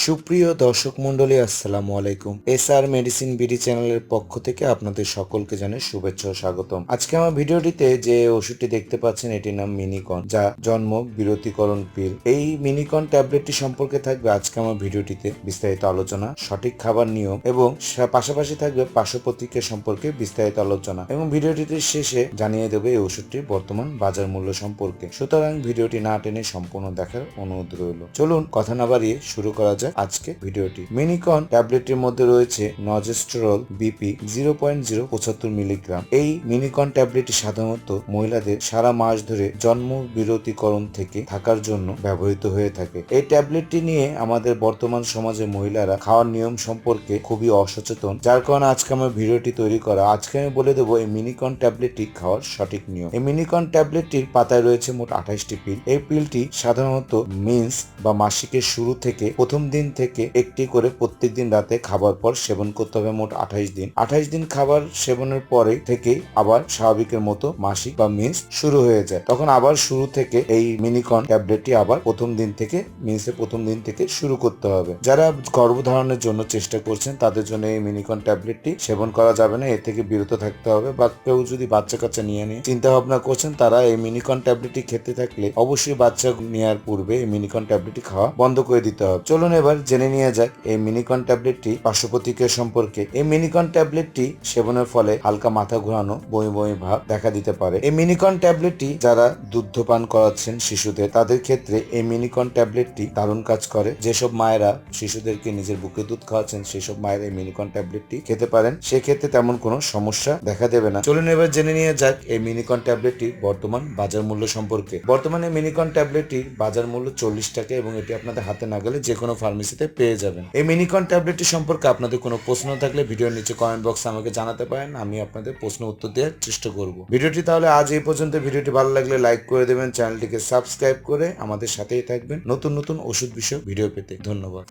সুপ্রিয় দর্শক মন্ডলী, আসসালামু আলাইকুম। এসআর মেডিসিন বিডি চ্যানেলের পক্ষ থেকে আপনাদের সকলকে জানাই শুভেচ্ছা ও স্বাগতম। আজকে আমার ভিডিওটিতে যে ওষুধটি দেখতে পাচ্ছেন এটির নাম মিনিকন, যা জন্ম বিরতিকরণ পিল। এই মিনিকন ট্যাবলেটটি সম্পর্কে থাকবে আজকে আমার ভিডিওটিতে বিস্তারিত আলোচনা, সঠিক খাবার নিয়ম এবং পাশাপাশি থাকবে পার্শ্ব প্রতিক্রিয়া সম্পর্কে বিস্তারিত আলোচনা, এবং ভিডিওটির শেষে জানিয়ে দেবে এই ওষুধটির বর্তমান বাজার মূল্য সম্পর্কে। সুতরাং ভিডিওটি না টেনে সম্পূর্ণ দেখার অনুরোধ রইল। চলুন কথা না বাড়িয়ে শুরু করা যাক আজকে ভিডিওটি। মিনিকন ট্যাবলেটটির মধ্যে রয়েছে নজেস্টেরল বিপি 0.075 মিলিগ্রাম। এই মিনিকন ট্যাবলেটটি সাধারণত মহিলাদের সারা মাস ধরে জন্ম বিরতিকরণ থেকে থাকার জন্য ব্যবহৃত হয়ে থাকে। এই ট্যাবলেটটি নিয়ে আমাদের বর্তমান সমাজে মহিলারা খাওয়ার নিয়ম সম্পর্কে খুবই অসচেতন, যার কারণে আজকে আমার ভিডিওটি তৈরি করা। আজকে আমি বলে দেবো এই মিনিকন ট্যাবলেটটি খাওয়ার সঠিক নিয়ম। এই মিনিকন ট্যাবলেটটির পাতায় রয়েছে মোট 28টি পিল। এই পিলটি সাধারণত মেন্স বা মাসিকের শুরু থেকে প্রথম দিন থেকে একটি করে প্রত্যেকদিন রাতে খাবার পর সেবন করতে হবে। মোট 28 দিন খাবার সেবনের পরে থেকে আবার স্বাভাবিকের মতো মাসিক বা মেন্স শুরু হয়ে যায়, তখন আবার শুরু থেকে এই মিনিকন ট্যাবলেটটি আবার প্রথম দিন থেকে মেন্সের প্রথম দিন থেকে শুরু করতে হবে। যারা গর্ভধারণের জন্য চেষ্টা করছেন তাদের জন্য এই মিনিকন ট্যাবলেটটি সেবন করা যাবে না, এর থেকে বিরত থাকতে হবে। বা কেউ যদি বাচ্চা কাচ্চা নিয়ে চিন্তা ভাবনা করছেন, তারা এই মিনিকন ট্যাবলেটটি খেতে থাকলে অবশ্যই বাচ্চা নেওয়ার পূর্বে এই মিনিকন ট্যাবলেটটি খাওয়া বন্ধ করে দিতে হবে। চলুন এবার জেনে নিয়ে যাক এই মিনিকন ট্যাবলেটটি পার্শ্ব প্রতিক্রিয়া সম্পর্কে। এই মিনিকন ট্যাবলেটটি সেবনের ফলে হালকা মাথা ঘোরানো, বমি বমি ভাব দেখা দিতে পারে। এই মিনিকন ট্যাবলেটটি যারা দুগ্ধপান করাচ্ছেন শিশুদের, তাদের ক্ষেত্রে এই মিনিকন ট্যাবলেটটি দারুণ কাজ করে। যেসব মায়েরা শিশুদেরকে নিজের বুকে দুধ খাওয়াচ্ছেন সেসব মায়েরা এই মিনিকন ট্যাবলেটটি খেতে পারেন, সেক্ষেত্রে তেমন কোনো সমস্যা দেখা দেবে না। চলুন এবার জেনে নিয়ে যাক এই মিনিকন ট্যাবলেটটির বর্তমান বাজার মূল্য সম্পর্কে। বর্তমানে মিনিকন ট্যাবলেটটির বাজার মূল্য 40 টাকা এবং এটি আপনাদের হাতে না গেলে যে কোনো ফার্মেসিতে পেয়ে যাবেন। এই মিনিকন ট্যাবলেটটি সম্পর্কে আপনাদের কোনো প্রশ্ন থাকলে ভিডিওর নিচে কমেন্ট বক্সে আমাকে জানাতে পারেন, আমি আপনাদের প্রশ্ন উত্তর দেওয়ার চেষ্টা করব। ভিডিওটি তাহলে আজ এই পর্যন্ত। ভিডিওটি ভালো লাগলে লাইক করে দেবেন, চ্যানেলটিকে সাবস্ক্রাইব করে আমাদের সাথেই থাকবেন নতুন নতুন ওষুধ বিষয়ক ভিডিও পেতে। ধন্যবাদ।